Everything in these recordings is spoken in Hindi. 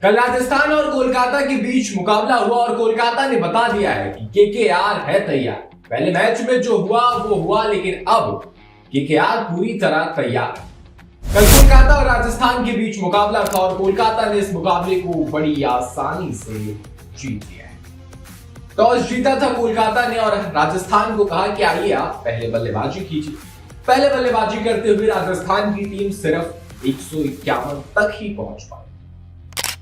कल राजस्थान और कोलकाता के बीच मुकाबला हुआ और कोलकाता ने बता दिया है कि केकेआर है तैयार। पहले मैच में जो हुआ वो हुआ, लेकिन अब केकेआर पूरी तरह तैयार है। कल कोलकाता और राजस्थान के बीच मुकाबला था और कोलकाता ने इस मुकाबले को बड़ी आसानी से जीत लिया है। टॉस जीता था कोलकाता ने और राजस्थान को कहा कि आइए आप पहले बल्लेबाजी कीजिए। पहले बल्लेबाजी करते हुए राजस्थान की टीम सिर्फ 151 तक ही पहुंच पाई।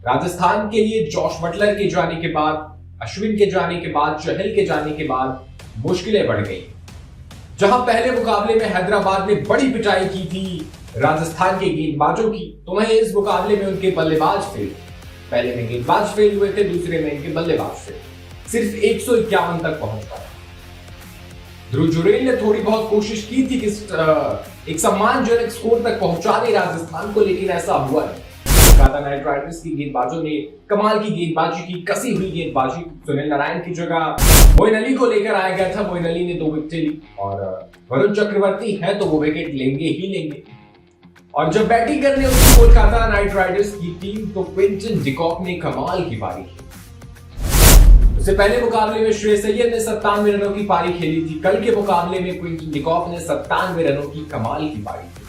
राजस्थान के लिए जॉश बटलर के जाने के बाद, अश्विन के जाने के बाद, चहल के जाने के बाद मुश्किलें बढ़ गई। जहां पहले मुकाबले में हैदराबाद ने बड़ी पिटाई की थी राजस्थान के गेंदबाजों की, तो वहीं इस मुकाबले में उनके बल्लेबाज फेल। पहले में गेंदबाज फेल हुए थे, दूसरे में इनके बल्लेबाज फेल। सिर्फ 151 तक पहुंच पाए। ध्रुव जुरेल ने थोड़ी बहुत कोशिश की थी कि एक सम्मानजनक स्कोर तक पहुंचा दे राजस्थान को, लेकिन ऐसा हुआ नहीं। कोलकाता नाइट राइडर्स की गेंदबाजों ने कमाल की गेंदबाजी की, कसी हुई गेंदबाजी। सुनील नारायण की जगह मोइन अली को लेकर आया गया था। मोइन अली ने 2 विकेटें ली और वरुण चक्रवर्ती है तो वो विकेट लेंगे ही लेंगे। और जब बैटिंग करने उतरी कोलकाता नाइट राइडर्स की टीम, तो क्विंटन डिकॉक ने कमाल की पारी खेली। उससे पहले मुकाबले में श्रेयस अय्यर ने 97 रनों की पारी खेली थी। कल के मुकाबले में क्विंटन डिकॉक ने 97 रनों की कमाल की पारी खेली।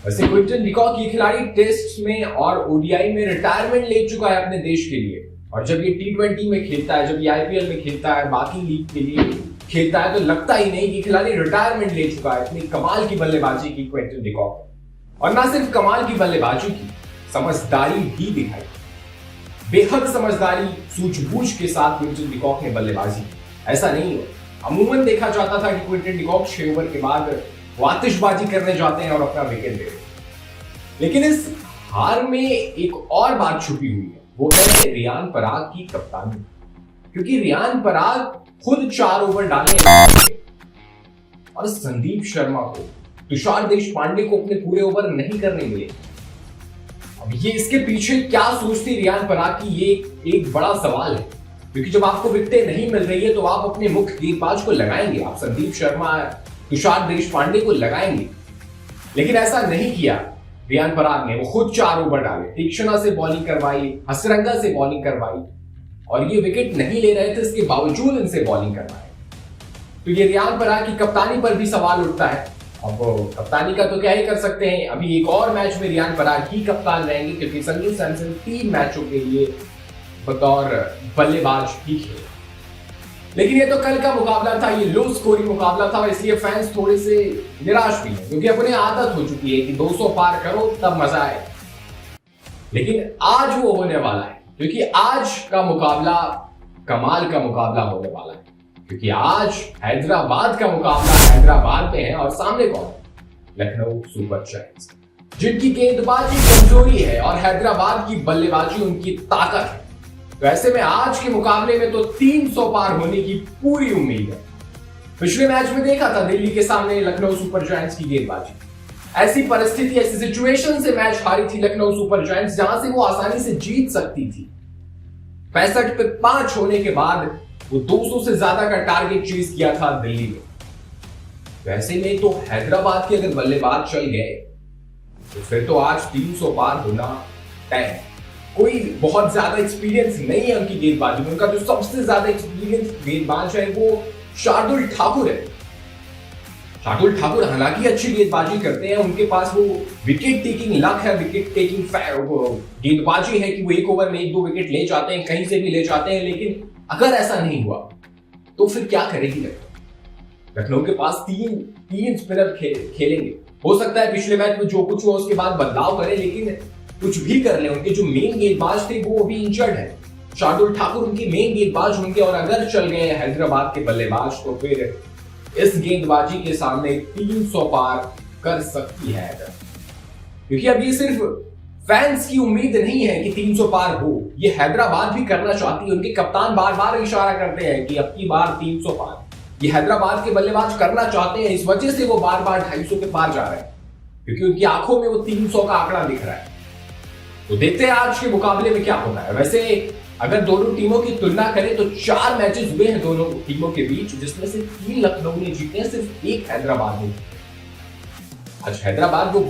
वैसे क्विंटन डिकॉक ये खिलाड़ी टेस्ट में और ओडीआई में रिटायरमेंट ले चुका है अपने देश के लिए, और जब ये टी20 में खेलता है, जब ये आईपीएल में खेलता है, बाकी लीग के लिए खेलता है, तो लगता ही नहीं कि खिलाड़ी रिटायरमेंट ले चुका है। इतनी कमाल की बल्लेबाजी की क्विंटन डिकॉक, और ना सिर्फ कमाल की बल्लेबाजी की, समझदारी भी दिखाई। बेहद समझदारी, सूझबूझ के साथ क्विंटन डिकॉक ने बल्लेबाजी की। ऐसा नहीं हुआ। अमूमन देखा जाता था कि क्विंटन डिकॉक 6 ओवर के बाद वो आतिशबाजी करने जाते हैं और अपना विकेट दे। लेकिन इस हार में एक और बात छुपी हुई है, वो है रियान पराग की कप्तानी। क्योंकि रियान पराग खुद 4 ओवर डालने और संदीप शर्मा को, तुषार देशपांडे को अपने पूरे ओवर नहीं करने मिले। अब ये इसके पीछे क्या सोचती रियान पराग की, ये एक बड़ा सवाल है। क्योंकि जब आपको विकेटें नहीं मिल रही है तो आप अपने मुख्य गेंदबाज को लगाएंगे, आप संदीप शर्मा, तुषार देशपांडे को लगाएंगे। लेकिन ऐसा नहीं किया रियान पराग ने। वो खुद 4 ओवर डाले, तीक्ष्णा से बॉलिंग करवाई, हसरंगा से बॉलिंग करवाई, और ये विकेट नहीं ले रहे थे, इसके बावजूद इनसे बॉलिंग करवाई। तो ये रियान पराग की कप्तानी पर भी सवाल उठता है। अब कप्तानी का तो क्या ही कर सकते हैं। अभी एक और मैच में रियान पराग ही कप्तान रहेंगे, क्योंकि संजू सैमसन 3 मैचों के लिए बतौर बल्लेबाज ही खेले। लेकिन ये तो कल का मुकाबला था, ये लो स्कोरिंग मुकाबला था, इसलिए फैंस थोड़े से निराश भी हैं, क्योंकि अपने आदत हो चुकी है कि 200 पार करो तब मजा आए। लेकिन आज वो होने वाला है, क्योंकि आज का मुकाबला कमाल का मुकाबला होने वाला है। क्योंकि आज हैदराबाद का मुकाबला हैदराबाद में है और सामने कौन है? लखनऊ सुपर जायंट्स, जिनकी गेंदबाजी कमजोरी है और हैदराबाद की बल्लेबाजी उनकी ताकत है। तो ऐसे में आज के मुकाबले में तो 300 पार होने की पूरी उम्मीद है। पिछले मैच में देखा था दिल्ली के सामने लखनऊ सुपर जायंट्स की गेंदबाजी। ऐसी परिस्थिति, ऐसी सिचुएशन से मैच हारी थी लखनऊ सुपर जायंट्स, जहां से वो आसानी से जीत सकती थी। 65 पे 5 होने के बाद वो 200 से ज्यादा का टारगेट चेज किया था दिल्ली में। वैसे में तो हैदराबाद के अगर बल्लेबाज चल गए तो फिर तो आज 300 पार होना तय है। कोई बहुत ज्यादा एक्सपीरियंस नहीं है उनकी गेंदबाजी में। उनका जो सबसे ज्यादा एक्सपीरियंस गेंदबाज है वो शार्दुल ठाकुर है। शार्दुल ठाकुर हालांकि अच्छी गेंदबाजी करते हैं, उनके पास वो विकेट टेकिंग लक है, विकेट टेकिंग गेंदबाजी है कि वो 1 ओवर में 1-2 विकेट ले जाते हैं, कहीं से भी ले जाते हैं। लेकिन अगर ऐसा नहीं हुआ तो फिर क्या करेगी लखनऊ? लखनऊ के पास तीन स्पिनर खेलेंगे। हो सकता है पिछले मैच में जो कुछ हुआ उसके बाद बदलाव करें, लेकिन कुछ भी कर ले, उनके जो मेन गेंदबाज थे वो अभी इंजर्ड है। शार्दुल ठाकुर उनके मेन गेंदबाज होंगे, और अगर चल गए हैदराबाद के बल्लेबाज तो फिर इस गेंदबाजी के सामने 300 पार कर सकती है। क्योंकि अब ये सिर्फ फैंस की उम्मीद नहीं है कि 300 पार हो, ये हैदराबाद भी करना चाहती है। उनके कप्तान बार बार इशारा करते हैं कि अब की बार 300 पार ये हैदराबाद के बल्लेबाज करना चाहते हैं। इस वजह से वो बार बार 250 के पार जा रहे हैं, क्योंकि उनकी आंखों में वो 300 का आंकड़ा दिख रहा है। तो देखते हैं आज के मुकाबले में क्या होता है। वैसे अगर दोनों टीमों की तुलना करें तो 4 मैचेस हुए हैं दोनों टीमों के बीच, जिसमें से 3 लखनऊ ने जीते हैं, सिर्फ 1 हैदराबाद ने। आज हैदराबाद वो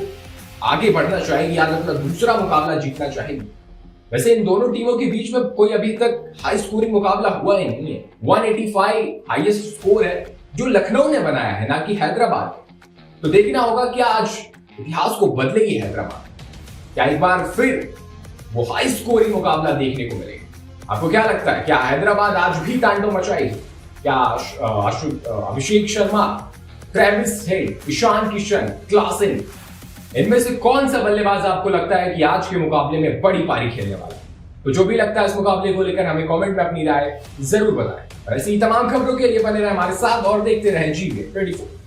आगे बढ़ना चाहेगी, आज अपना दूसरा मुकाबला जीतना चाहेगी। वैसे इन दोनों टीमों के बीच में कोई अभी तक हाई स्कोरिंग मुकाबला हुआ ही नहीं है। 185 हाईएस्ट स्कोर है जो लखनऊ ने बनाया है, ना कि हैदराबाद। तो देखना होगा कि आज इतिहास को बदलेगी हैदराबाद, क्या एक बार फिर वो हाई स्कोरिंग मुकाबला देखने को मिलेगा। आपको क्या लगता है, क्या हैदराबाद आज भी तांडव मचाएगी? क्या Abhishek Sharma, Travis Head, Ishan Kishan, Klaasen, इनमें से कौन सा बल्लेबाज आपको लगता है कि आज के मुकाबले में बड़ी पारी खेलने वाला है? तो जो भी लगता है इस मुकाबले को लेकर हमें कमेंट में अपनी राय जरूर बताएं। और ऐसी तमाम खबरों के लिए बने रहे हमारे साथ और देखते रहें GV24।